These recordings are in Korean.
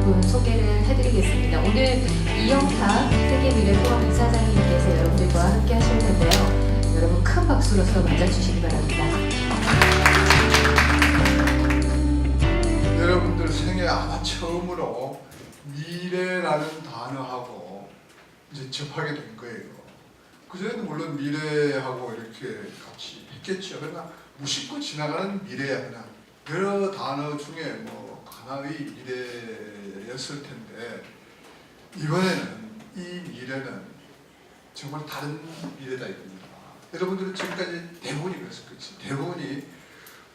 분 소개를 해드리겠습니다. 오늘 이영탁 세계미래포럼 이사장님께서 여러분들과 함께 하실 텐데요. 여러분 큰 박수로서 맞아주시기 바랍니다. 여러분들 생애 아마 처음으로 미래라는 단어하고 이제 접하게 된 거예요. 그전에는 물론 미래하고 이렇게 같이 했겠죠. 그러나 무심코 지나가는 미래야 그냥 여러 단어 중에 뭐 하나의 미래였을 텐데 이번에는 이 미래는 정말 다른 미래다 이겁니다. 여러분들은 지금까지 대부분이 그랬을 거지. 대부분이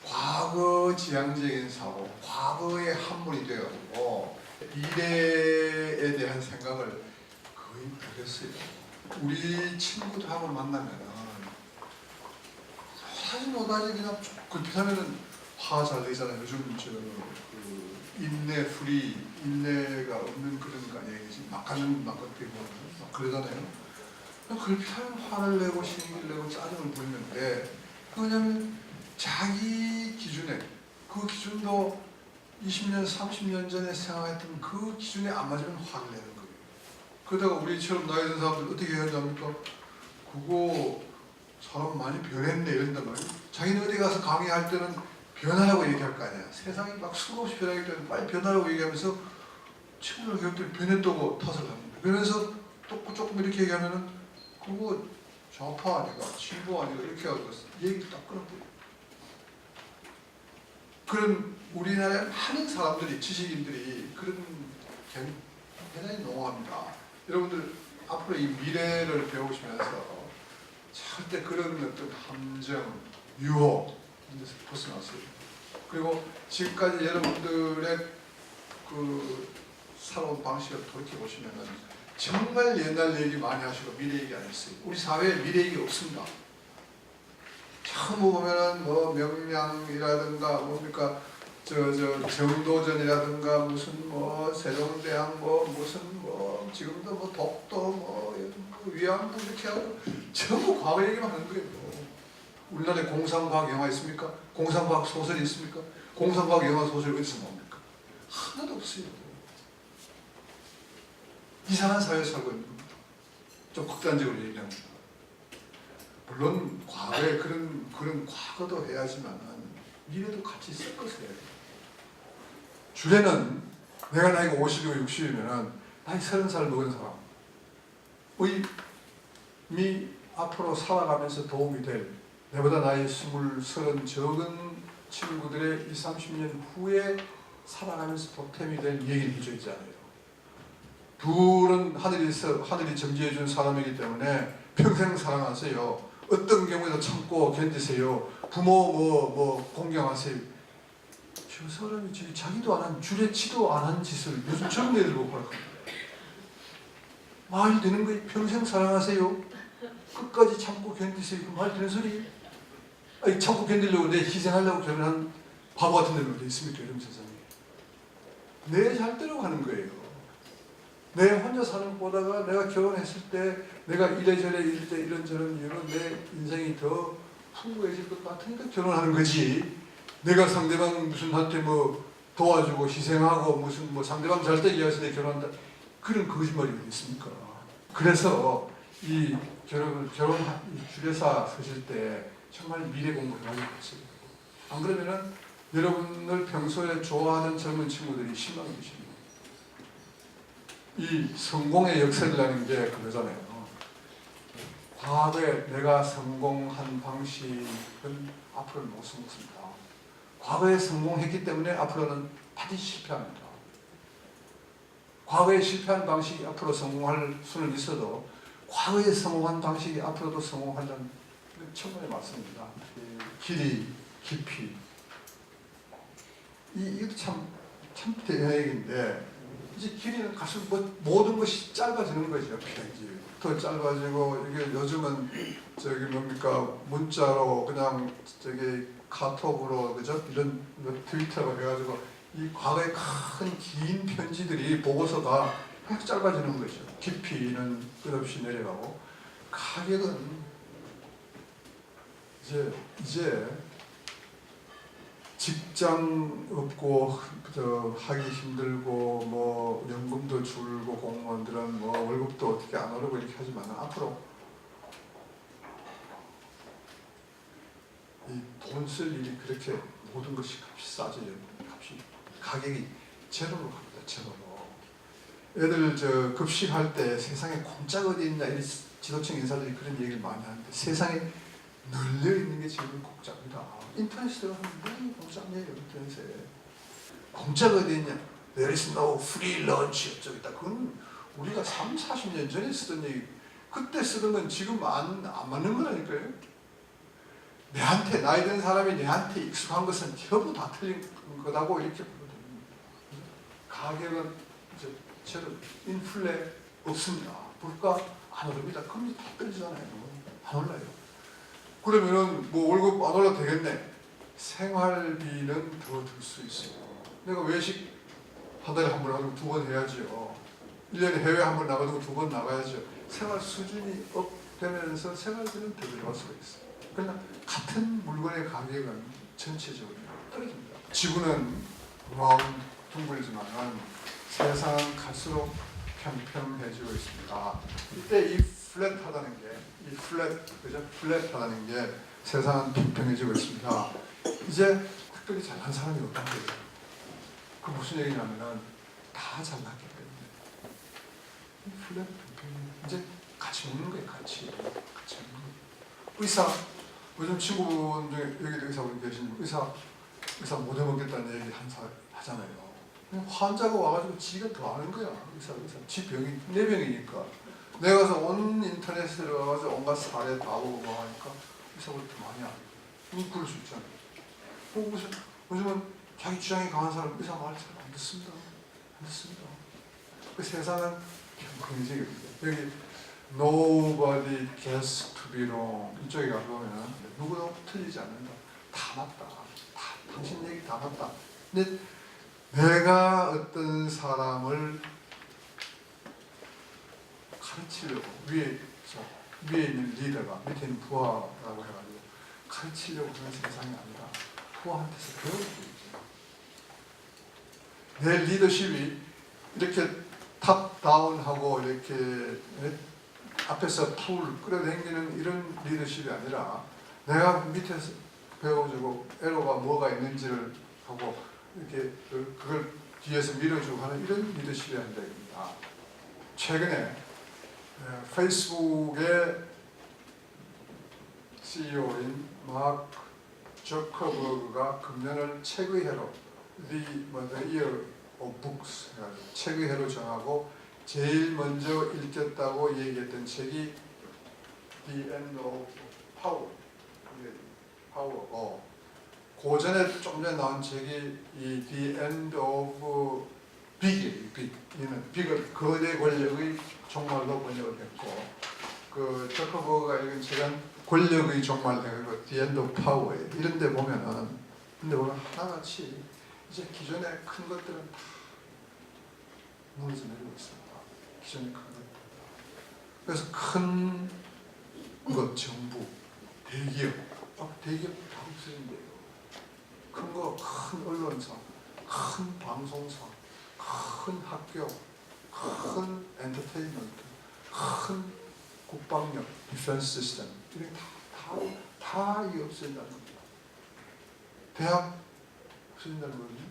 과거 지향적인 사고, 과거의 한물이 되어가지고 미래에 대한 생각을 거의 못했어요. 우리 친구들하고 만나면은 못하지 그냥 그렇다면은 화 잘 내잖아요. 요즘 인내 풀이 인내가 없는 그런 거 아니에요. 막 가는 막 그렇게 막 그러잖아요. 그렇게 하면 화를 내고 신경을 내고 짜증을 부리는데 그냐면 자기 기준에 그 기준도 20년, 30년 전에 생각했던 그 기준에 안 맞으면 화를 내는 거예요. 그러다가 우리처럼 나이 든 사람들 어떻게 해야 합니까? 그거 사람 많이 변했네 이런단 말이에요. 자기는 어디 가서 강의할 때는 변하라고 얘기할 거 아니야. 세상이 막 수없이 변하기 때문에 빨리 변하라고 얘기하면서 친구들 교육 때 변했다고 탓을 합니다. 그러면서 또 조금 이렇게 얘기하면은 그거 좌파 아니가 진보 아니가 이렇게 하고 얘기를 딱 끊어버려요. 그런 우리나라에 많은 사람들이 지식인들이 그런 대단히 농후합니다. 여러분들 앞으로 이 미래를 배우시면서 절대 그런 어떤 함정, 유혹 이런 데서 벗어나세요. 그리고 지금까지 여러분들의 그 살아온 방식을 돌이켜보시면은 정말 옛날 얘기 많이 하시고 미래 얘기 안 했어요. 우리 사회에 미래 얘기 없습니다. 처음 보면은 뭐 명량이라든가 뭡니까 정도전이라든가 무슨 뭐 세종대왕 뭐 무슨 뭐 지금도 뭐 독도 뭐 위안부 이렇게 하고 전부 과거 얘기만 하는 거예요. 우리나라에 공상과학 영화 있습니까? 공상과학 소설이 있습니까? 공상과학 영화 소설이 어디서 나옵니까? 하나도 없어요. 이상한 사회에 살고 있는 겁니다. 좀 극단적으로 얘기합니다. 물론 과거에 그런 과거도 해야지만 미래도 같이 섞어서 해야 돼요. 주례는 내가 나이가 50이고 60이면 나이 30살 먹은 사람이 앞으로 살아가면서 도움이 될 내보다 나이 20, 30 적은 친구들의 20, 30년 후에 살아가면서 보탬이 될 얘기를 해줘 있잖아요. 둘은 하늘이 점지해준 사람이기 때문에 평생 사랑하세요. 어떤 경우에도 참고 견디세요. 부모 뭐 공경하세요. 저 사람이 자기도 안 한 주례치도 안 한 짓을 요즘 젊은 애들 보고 하는 거예요. 말 되는 거예요. 평생 사랑하세요. 끝까지 참고 견디세요. 그 말 되는 소리. 아니, 참고 견디려고 내 희생하려고 결혼한 바보 같은 데는 어디 있습니까? 이런 세상에. 내 잘대로 가는 거예요. 내 혼자 사는 것보다가 내가 결혼했을 때 내가 이래저래 이럴 때 이런저런 이유로 내 인생이 더 풍부해질 것 같으니까 결혼하는 거지. 내가 상대방 무슨 한테 뭐 도와주고 희생하고 무슨 뭐 상대방 잘 되기 위해서 내 결혼한다. 그런 거짓말이 어디 있습니까? 그래서 이 주례사 서실 때 정말 미래 공부를 많이 했어요. 안 그러면은 여러분을 평소에 좋아하는 젊은 친구들이 실망이십니다. 이 성공의 역설이라는 게 그거잖아요. 과거에 내가 성공한 방식은 앞으로는 못 성공합니다. 과거에 성공했기 때문에 앞으로는 반드시 실패합니다. 과거에 실패한 방식이 앞으로 성공할 수는 있어도 과거에 성공한 방식이 앞으로도 성공하려는 천만의 말씀입니다. 길이, 깊이 이것도 참 대단한 이제 길이는 갈수록 모든 것이 짧아지는 거죠. 더 짧아지고 이게 요즘은 뭡니까 문자로 그냥 카톡으로 그죠 이런 트위터로 해가지고 이 과거의 큰 긴 편지들이 보고서가 계속 짧아지는 거죠. 깊이는 끝없이 내려가고 가격은 이제 직장 없고 하기 힘들고 뭐 연금도 줄고 공무원들은 뭐 월급도 어떻게 안 오르고 이렇게 하지만 앞으로 이 돈 쓸 일이 그렇게 모든 것이 값이 싸져요. 값이 가격이 제로로 갑니다. 제로로. 애들 급식할 때 세상에 공짜가 어디 있나 이 지도층 인사들이 그런 얘기를 많이 하는데 세상에 널려 있는 게 지금 공짜입니다. 인터넷에 들어가면 공짜네요. 인터넷에 공짜가 어디 있냐? There is no free lunch 어쩌겠다. 그건 우리가 3, 40년 전에 쓰던 얘기. 그때 쓰던 건 지금 안 맞는 거라니까요. 내한테 나이 든 사람이 내한테 익숙한 것은 전부 다 틀린 거다고 이렇게 보거든요. 가격은 이제 제로 인플레 없습니다. 물가 안 오릅니다. 금리 다 떨어지잖아요. 안 올라요. 그러면은 뭐 월급 안 올라도 되겠네. 생활비는 더 들 수 있어요. 내가 외식 한 달에 한 번 하고 2번 해야죠. 1년에 해외 한 번 나가도 2번 나가야죠. 생활 수준이 업되면서 생활비는 더 들어갈 수가 있어요. 그러나 같은 물건의 가격은 전체적으로 떨어집니다. 지구는 둥글지만 세상은 갈수록 평평해지고 있습니다. 이때 이 플랫하다는 게, 플랫하다는 게 세상은 평평해지고 있습니다. 이제 특별히 잘난 사람이 없단 말이에요. 그 무슨 얘기냐면은 다 잘났기 때문에 플랫 평평 이제 같이 먹는 거예요. 같이 먹는 거예요. 의사 요즘 친구분 중에 여기도 의사분 계신 의사 못 해먹겠다는 얘기 하잖아요. 환자가 와가지고 지가 더 아는 거야. 의사 지 병이 내 병이니까. 내가 가서 온 인터넷에 들어가서 온갖 사례 다 보고 하니까 의사보다 더 많이 알아요. 그럴 수 있잖아요. 요즘은 자기 주장이 강한 사람 의사 말 잘 안 듣습니다. 안 듣습니다. 그 세상은 평평해지거든요. 여기 Nobody gets to be wrong. 이쪽에 가보면 누구도 틀리지 않는다. 다 맞다. 당신 얘기 다 맞다. 근데 내가 어떤 사람을 가르치려고 위에 있는 리더가 밑에 있는 부하라고 해가지고 가르치려고 하는 세상이 아니라 부하한테서 배우고 있죠. 내 리더십이 이렇게 탑다운하고 이렇게 앞에서 풀 끌어당기는 이런 리더십이 아니라 내가 밑에서 배워주고 에러가 뭐가 있는지를 하고 이렇게 그걸 뒤에서 밀어주고 하는 이런 리더십이 아니다 입니다. 최근에 페이스북의 CEO인 마크 저커버그가 금년을 책의 해로 The Year of Books 책의 해로 정하고 제일 먼저 읽겠다고 얘기했던 책이 The End of Power. 그 전에 좀 전에 나온 책이 이 The End of Big이에요. 이는 빅을 거대 권력의 종말로 번역을 했고, 그 저커버그가 읽은 책은 권력의 종말 되고 The End of Power예요. 이런데 보면은 하나같이 이제 기존의 큰 것들은 다 무너져 내리고 있습니다. 기존의 큰 것. 그래서 큰 것, 정부, 대기업 다 없어진대요. 큰 거, 큰 언론사, 큰 방송사, 큰 학교, 큰 엔터테인먼트, 큰 국방력, 디펜스 시스템 이렇게 다 이게 없어진다는 겁니다. 대학 없어진다는 거거든요.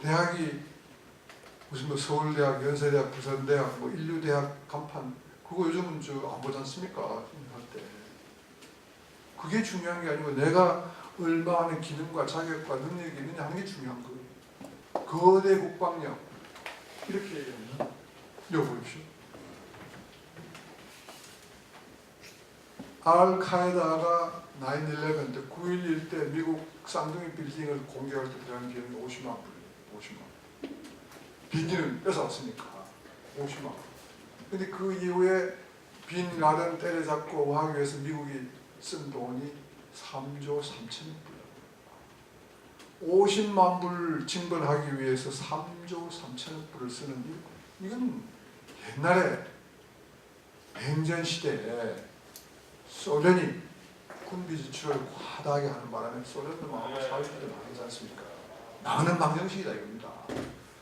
대학이 무슨 뭐 서울대학, 연세대학, 부산대학, 뭐 인류대학 간판 그거 요즘은 안 보지 않습니까? 할 때. 그게 중요한 게 아니고 내가 얼마나 기능과 자격과 능력이 있느냐 하는 게 중요한 거예요. 거대 국방력 이렇게 얘기하면 여보십시오. 알카에다가 9/11 때 9.11 때 미국 쌍둥이 빌딩을 공격할 때 들어간 비용이 50만 불이에요. 50만. 비행기는 뺏어왔으니까 50만. 근데 그 이후에 빈 라덴 때려잡고 하기 위해서 미국이 쓴 돈이 3조 3천억 불. 50만 불 징벌하기 위해서 3조 3천억 불을 쓰는 이건 옛날에 냉전 시대에 소련이 군비 지출을 과다하게 하는 바람에 소련도 망하고 사회주의도 망하지 않습니까? 망하는 방정식이다 이겁니다.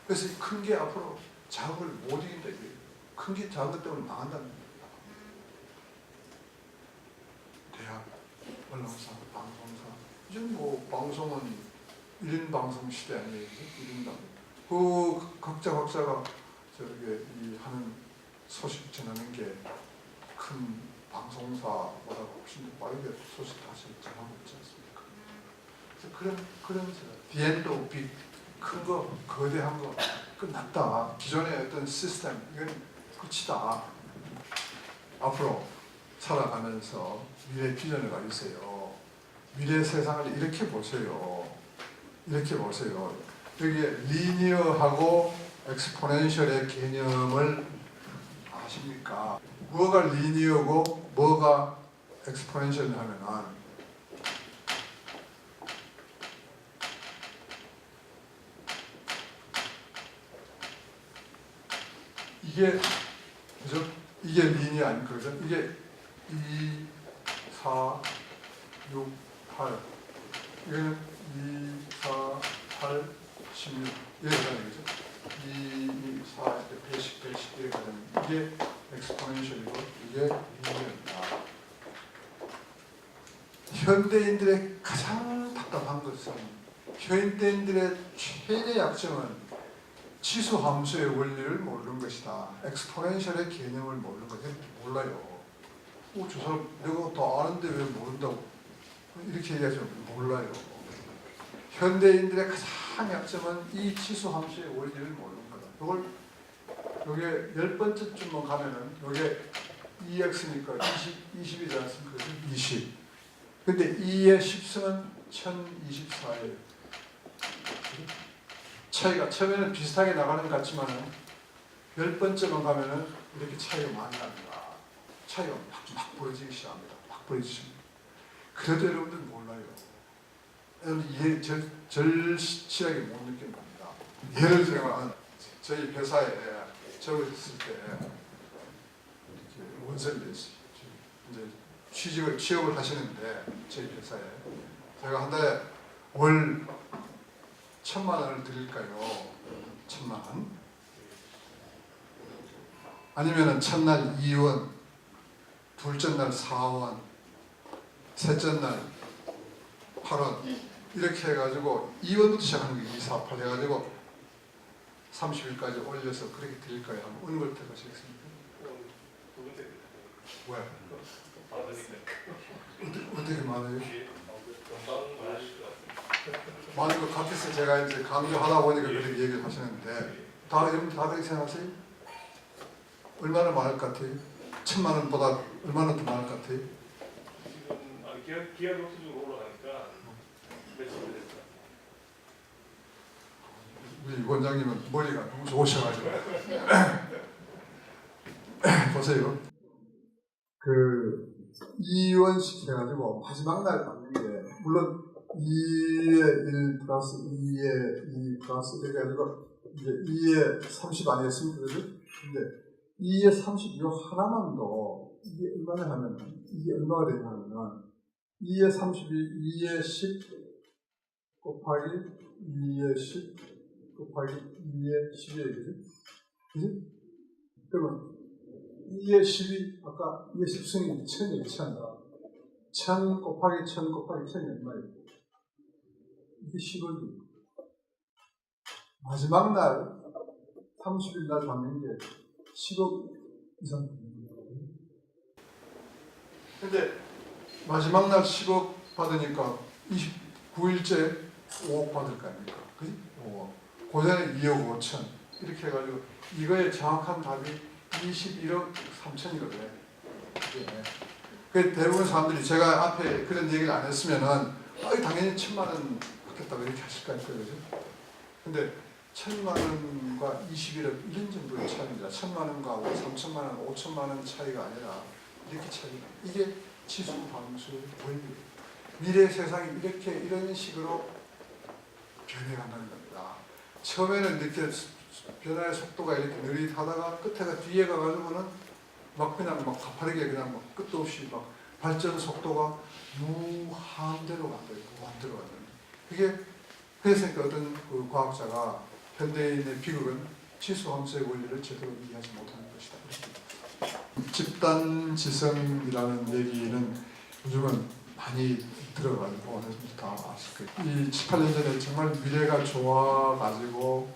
그래서 큰 게 앞으로 작은 걸 못 이긴다 이거예요. 큰 게 작은 것 때문에 망한다는 겁니다. 대학, 언론사, 방송사 요즘 뭐 방송은 1인 방송 시대 아니에요? 1인 방송. 그 각자가 저게 이 하는 소식 전하는 게 큰 방송사보다 훨씬 더 빠르게 소식 다시 전하고 있지 않습니까? 그래서 그런 비엔도 빅, 큰 거, 거대한 거 끝났다. 기존의 어떤 시스템 이건 끝이다. 앞으로 살아가면서 미래 비전을 가지세요. 미래 세상을 이렇게 보세요. 이렇게 보세요. 여기에 리니어하고 엑스포넨셜의 개념을 아십니까? 뭐가 리니어고 뭐가 엑스포넨셜 하면은 이게 그죠? 이게 리니어 아닙니까? 그죠? 이게 2, 4, 6, 8 이거는 2, 4, 8, 16 이렇게 가는 거죠. 2, 4, 110, 110 이렇게 가는 이게 엑스포넨셜이고 이게 리니어입니다. 현대인들의 가장 답답한 것은 현대인들의 최대 약점은 치수 함수의 원리를 모르는 것이다. 엑스포넨셜의 개념을 모르는 것은 몰라요. 저 사람 내가 다 아는데 왜 모른다고 이렇게 얘기하지만 몰라요. 현대인들의 가장 약점은 이 치수 함수의 원리를 모르는 거다. 이걸 요게 10번째쯤만 가면은 요게 2x니까 20이지 않습니까? 20. 근데 2의 10승은 1024예요. 차이가 처음에는 비슷하게 나가는 것 같지만은 10번째만 가면은 이렇게 차이가 많이 납니다. 차이가 막 벌어지기 시작합니다. 막 벌어지십니다. 그래도 여러분들 몰라요. 여러분들 절실하게 못 느끼는 겁니다. 예를 들면 저희 회사에 저를 했을 때 원서를 냈어요. 이제 취업을 하시는데 저희 회사에 제가 한 달에 월 1,000만 원을 드릴까요? 1,000만 원? 아니면은 첫날 2원, 둘째 날 4원, 셋째 날 8원 이렇게 해가지고 2원부터 시작하는 게 2, 4, 8 해가지고 30일까지 올려서 그렇게 드릴까요? 하면 어느 걸 택하시겠습니까? 왜? 어떻게 많아요? 많은 것 같아서 제가 이제 강조하다 보니까 그렇게 얘기를 하시는데 여러분 다 그렇게 생각하세요? 얼마나 많을 것 같아요? 1,000만 원보다 얼마나 더 많을 것 같아요? 지금 기한 녹수적으로 올라가니까 며칠 됐어요. 우리 원장님은 머리가 너무 좋으셔가지고 보세요. 그 2원씩 해가지고 마지막 날 받는 게 물론 2에 1 플러스 2에 2 플러스 이렇게 해가지고 이제 2에 30 아니겠습니까? 그죠? 근데 2에 30 이거 하나만 더 이게 얼마나 하면 이게 얼마가 되냐면은 2에 30이 2에 10 곱하기 2에 10 곱하기 2에 10이에요. 그죠? 그죠? 그러면 2에 10이 아까 2에 10승이 1000이에요. 1000 곱하기 1000 곱하기 1000이 얼마예요? 이게 10원이에요. 마지막 날 30일 날 받는 게 10억 이상 받는 거예요. 근데 마지막 날 10억 받으니까 29일째 5억 받을 거 아닙니까? 그지? 5억. 고전에 2억 5천. 이렇게 해가지고 이거의 정확한 답이 21억 3천이거든요. 네. 그 대부분 사람들이 제가 앞에 그런 얘기를 안 했으면은 당연히 1,000만 원 받겠다고 이렇게 하실 거 아닐까요? 그죠? 근데 1,000만 원과 21억 이런 정도의 차이입니다. 1,000만 원과 3,000만 원, 5천만 원 차이가 아니라 이렇게 차이가. 이게 지수 함수의 원리예요. 미래 세상이 이렇게 이런 식으로 변해간다는 겁니다. 처음에는 이렇게 변화의 속도가 이렇게 느릿하다가 끝에가 뒤에 가가지고는 막 그냥 막 가파르게 그냥 막 끝도 없이 막 발전 속도가 무한대로 간다. 무한대로 간다. 그게 그래서 어떤 그 과학자가 현대인의 비극은 치수함수의 원리를 제대로 이해하지 못하는 것이다. 집단 지성이라는 얘기는 요즘은 많이 들어가지고 여러분들 다 아실 거예요. 이 18년 전에 정말 미래가 좋아가지고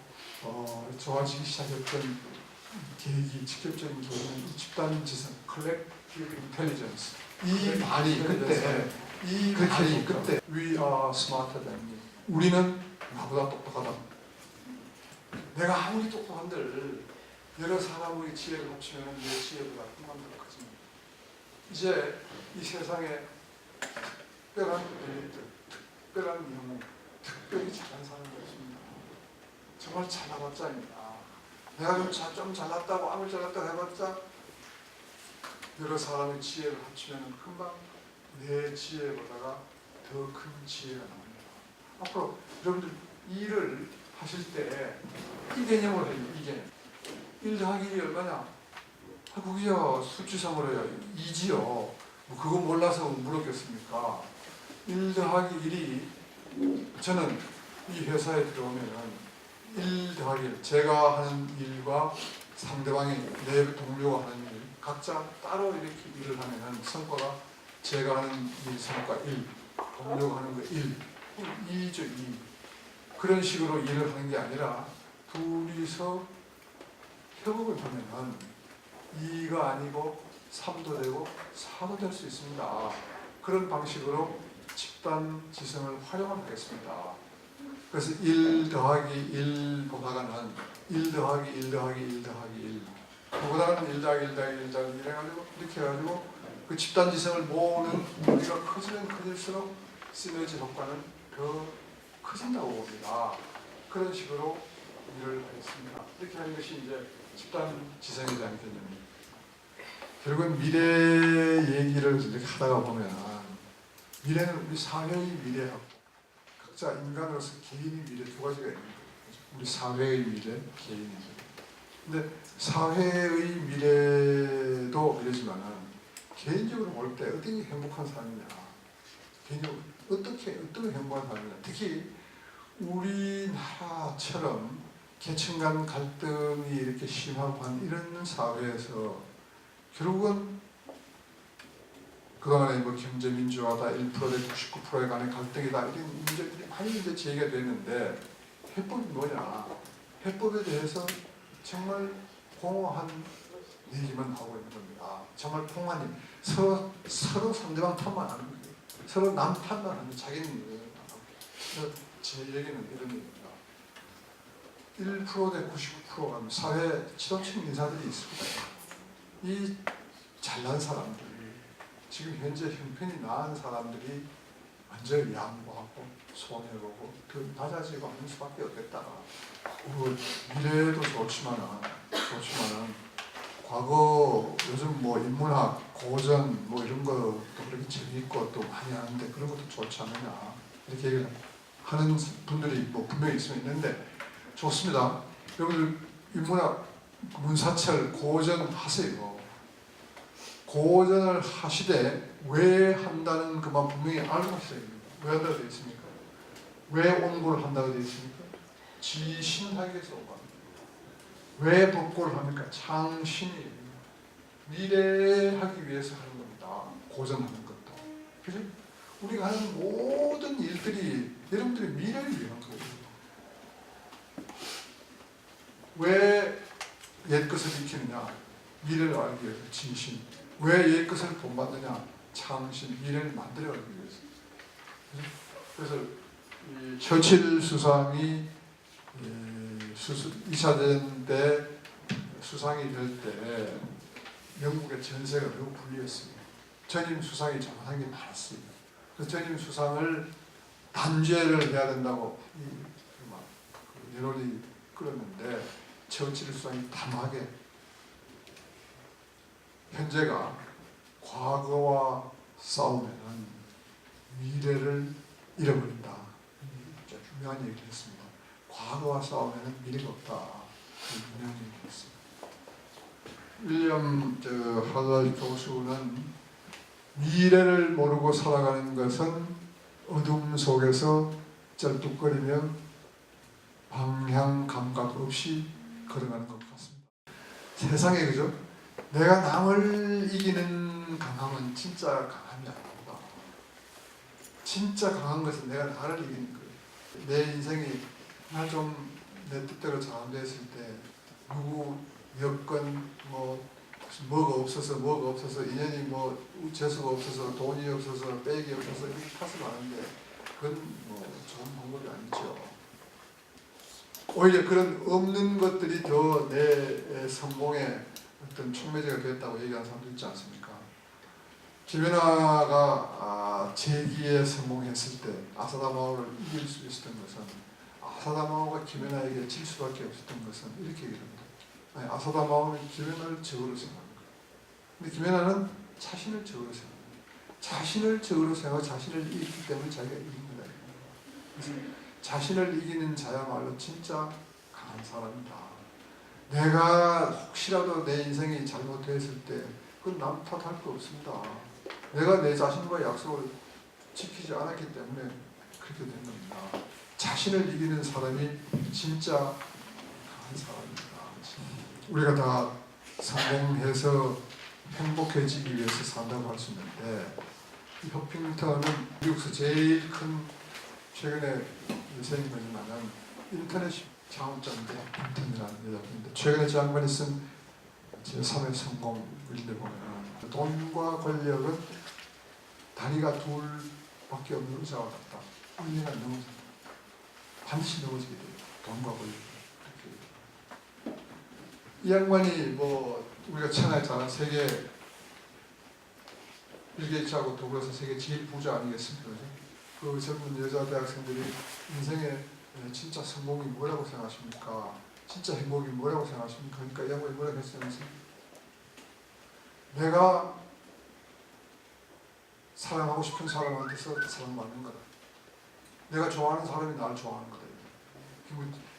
좋아지기 시작했던 계기, 직접적인 계기는 이 집단 지성, collective intelligence. 이 말이 그때 we are smarter than you. 우리는 나보다 똑똑하다. 내가 아무리 똑똑한들 여러 사람의 지혜를 합치면 내 지혜보다 한만 더 크지. 이제 이 세상에 특별한 엘리트, 특별한 영웅, 특별히 잘난 사람이 없습니다. 정말 잘나봤자입니다. 내가 좀 잘났다고 아무리 잘났다고 해봤자 여러 사람의 지혜를 합치면 금방 내 지혜보다가 더 큰 지혜가 나옵니다. 앞으로 여러분들 일을 하실 때 이 개념으로 해요. 이 개념. 1 더하기 1이 얼마냐? 그게요 수치상으로 해요. 2지요. 뭐 그거 몰라서 물었겠습니까? 1 더하기 1이 저는 이 회사에 들어오면은 1 더하기 1 제가 하는 일과 상대방이 내 동료가 하는 일 각자 따로 이렇게 일을 하면은 성과가 제가 하는 일 성과 1 동료가 하는 거 1 2죠 2 그런 식으로 일을 하는 게 아니라 둘이서 협업을 하면은 2가 아니고 3도 되고 4도 될 수 있습니다. 그런 방식으로 집단 지성을 활용을 하겠습니다. 그래서 1 더하기 1보다가는 1 더하기 1 더하기 1 더하기 1 그보다는 1 더하기 1 더하기 1 더하기 1 해가지고 이렇게 해가지고 그 집단 지성을 모으는 우리가 커지면 커질수록 시너지 효과는 더 커진다고 봅니다. 그런 식으로 일을 하겠습니다. 이렇게 하는 것이 이제 집단 지성에 대한 개념입니다. 결국은 미래 얘기를 이렇게 하다가 보면 미래는 우리 사회의 미래하고 각자 인간으로서 개인의 미래 두 가지가 있는 거예요. 우리 사회의 미래, 개인의 미래. 근데 사회의 미래도 이러지만은 개인적으로 볼 때 어떻게 행복한 삶이냐, 개인적으로 어떻게 행복한 삶이냐. 특히 우리나라처럼 계층 간 갈등이 이렇게 심하고 한 이런 사회에서 결국은 그동안에 뭐 경제민주화다 1% 대 99%에 관한 갈등이다 이런 문제들이 많이 이제 제기가 됐는데 해법이 뭐냐? 해법에 대해서 정말 공허한 얘기만 하고 있는 겁니다. 정말 통화님 서로 상대방 탓만 하는 거예요. 서로 남 탓만 하는 자기는 그래서 제 얘기는 이런 얘기입니다. 1% 대 99%가 사회 지도층 인사들이 있습니다. 이 잘난 사람들 지금 현재 형편이 나은 사람들이 먼저 양보하고 손해보고 더 낮아지고 하는 수밖에 없겠다. 미래도 좋지만은 과거 요즘 뭐 인문학, 고전 뭐 이런 것도 그렇게 재미있고 또 많이 하는데 그런 것도 좋지 않느냐 이렇게 얘기를 하는 분들이 뭐 분명히 있는데 좋습니다. 여러분들 인문학, 문사철, 고전 하세요. 고전을 하시되 왜 한다는 것만 분명히 알고 하셔야 됩니다. 왜 한다고 되어 있습니까? 왜 온고를 한다고 되어 있습니까? 지신하기 위해서 온고 합니다. 왜 복고를 합니까? 창신이 미래하기 위해서 하는 겁니다. 고전하는 것도. 그죠? 우리가 하는 모든 일들이 여러분들의 미래를 위한 거예요. 왜 옛것을 익히느냐? 미래를 알기 위해서 진신. 왜 옛것을 본받느냐? 창신, 미래를 만들어가기 위해서. 그래서 이 처칠 수상이 2차 대전 때 수상이 될 때 영국의 전세가 매우 불리했습니다. 전임 수상이 잘못한 게 많았습니다. 그래서 전임 수상을 단죄를 해야 된다고 여론이 끌었는데 처칠 수상이 담하게 현재가 과거와 싸우면 미래를 잃어버린다. 중요한 얘기를 했습니다. 과거와 싸우면 미래가 없다. 중요한 얘기를 했습니다. 윌리엄 하덜 교수는 미래를 모르고 살아가는 것은 어둠 속에서 쩔뚝거리며 방향 감각 없이 걸어가는 것 같습니다. 세상에 그죠? 내가 남을 이기는 강함은 진짜 강함이 아닙니다. 진짜 강한 것은 내가 나를 이기는 거예요. 내 인생이 나 좀 내 뜻대로 잘 안 됐을 때 누구 여건 뭐가 없어서 인연이 재수가 없어서 돈이 없어서 백이 없어서 이렇게 탓을 하는데 그건 좋은 방법이 아니죠. 오히려 그런 없는 것들이 더 내 성공의 어떤 촉매제가 됐다고 얘기하는 사람도 있지 않습니까? 김연아가 재기에 성공했을 때 아사다마오를 이길 수 있었던 것은 아사다마오가 김연아에게 질 수밖에 없었던 것은 이렇게 얘기합니다. 아사다마오는 김연아를 적으로 생각합니다. 근데 김연아는 자신을 적으로 생각합니다. 자신을 적으로 생각하고 자신을 이기기 때문에 자기가 이긴 거다. 그래서 자신을 이기는 자야말로 진짜 강한 사람이다. 내가 혹시라도 내 인생이 잘못됐을 때 그건 남 탓할 거 없습니다. 내가 내 자신과의 약속을 지키지 않았기 때문에 그렇게 된 겁니다. 자신을 이기는 사람이 진짜 강한 사람입니다. 우리가 다 성공해서 행복해지기 위해서 산다고 할 수 있는데 이 허핑턴은 미국에서 제일 큰 최근에 유세인 거지만은 인터넷 창업자인데 허핑턴이라는 여자분인데 최근에 저 양반이 쓴 제3의 성공 글들 보면은 돈과 권력은 다리가 둘밖에 없는 의자와 같다. 언니가 넘어져 반드시 넘어지게 돼요. 돈과 권력. 이 양반이 우리가 천하에 잘 세계 빌 게이츠하고 더불어서 세계 제일 부자 아니겠습니까? 그 젊은 여자 대학생들이 인생에 진짜 성공이 뭐라고 생각하십니까? 진짜 행복이 뭐라고 생각하십니까? 그러니까 이 양반이 뭐라고 했냐면 내가 사랑하고 싶은 사람한테서 사랑받는 거다. 내가 좋아하는 사람이 나를 좋아하는 거다.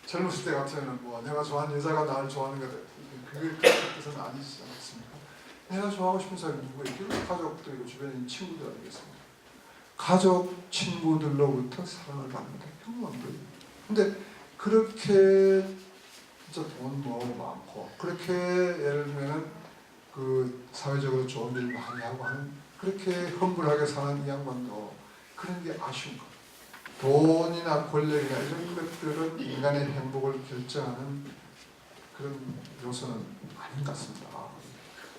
젊었을 때 같으면 내가 좋아하는 여자가 나를 좋아하는 거다. 그게 뜻은 아니지 않습니까? 내가 좋아하고 싶은 사람이 누구예요? 가족들이고 주변에 있는 친구들 아니겠습니까? 가족, 친구들로부터 사랑을 받는 게 평범한 근데 그렇게 진짜 돈 많고 그렇게 예를 들면 그 사회적으로 좋은 일 많이 하고 하는 그렇게 험불하게 사는 이 양반도 그런 게 아쉬운 거예요. 돈이나 권력이나 이런 것들은 인간의 행복을 결정하는 그런 요소는 아닌 것 같습니다.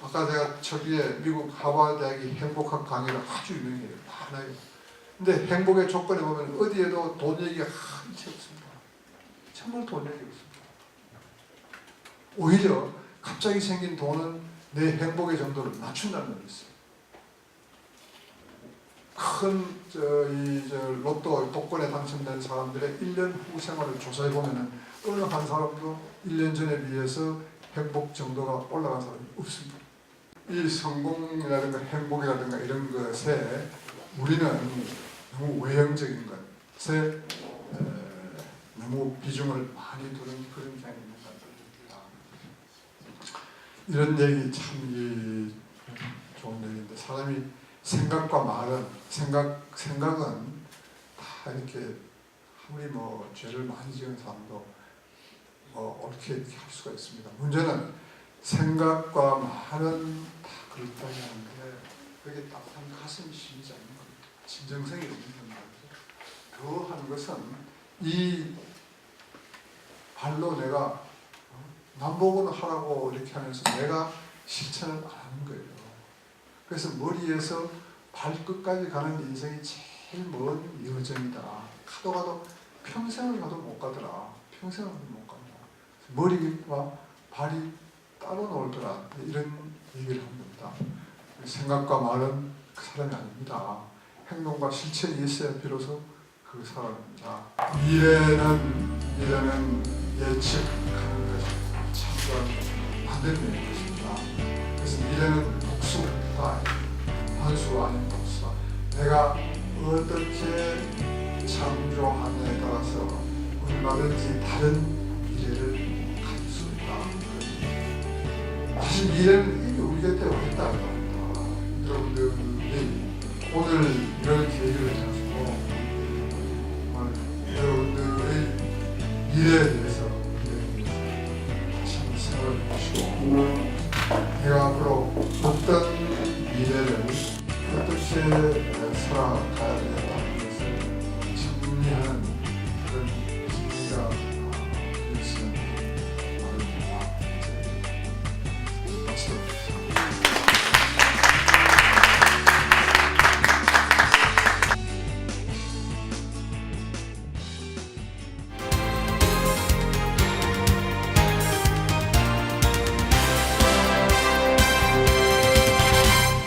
아까 제가 저기에 미국 하버드 대학이 행복학 강의를 아주 유명해요. 많아요. 근데 행복의 조건에 보면 어디에도 돈 얘기가 한 채 없습니다. 정말 돈 얘기 없습니다. 오히려 갑자기 생긴 돈은 내 행복의 정도를 낮춘다는 게 있어요. 큰 로또 복권에 당첨된 사람들의 1년 후 생활을 조사해 보면은 어느 한 사람도 1년 전에 비해서 행복 정도가 올라간 사람이 없습니다. 이 성공이라든가 행복이라든가 이런 것에 우리는 너무 외형적인 것에 너무 비중을 많이 두는 그런 경향이 있는 것 같습니다. 이런 얘기 참 좋은 얘기인데 사람이 생각과 말은 생각은 다 이렇게 아무리 죄를 많이 지은 사람도 옳게 이렇게 할 수가 있습니다. 문제는 생각과 말은 다 그렇다고 하는데 그게 따뜻한 가슴이 심지 않는 겁니다. 진정성이 없는 말이죠. 더한 것은 이 발로 내가 남보고는 하라고 이렇게 하면서 내가 실천을 안 하는 거예요. 그래서 머리에서 발끝까지 가는 인생이 제일 먼 여정이다. 가도 평생을 가도 못 가더라. 평생을 못 간다. 머리와 발이 따로 놀더라. 이런 얘기를 합니다. 생각과 말은 그 사람이 아닙니다. 행동과 실천이 있어야 비로소 그 사람입니다. 미래는 예측하는 것이 참고하는 반대되는 것입니다. 그래서 미래는 복수가 아닌 환수가 아닌 복수다. 내가 어떻게 창조하느냐에 따라서 얼마든지 다른 미래를 가질 수 있다. 사실 미래는 이미 우리 곁에 와 있다고 합니다. 여러분들이 오늘 이런 계기를 가지고 정말 여러분들의 미래에 대해서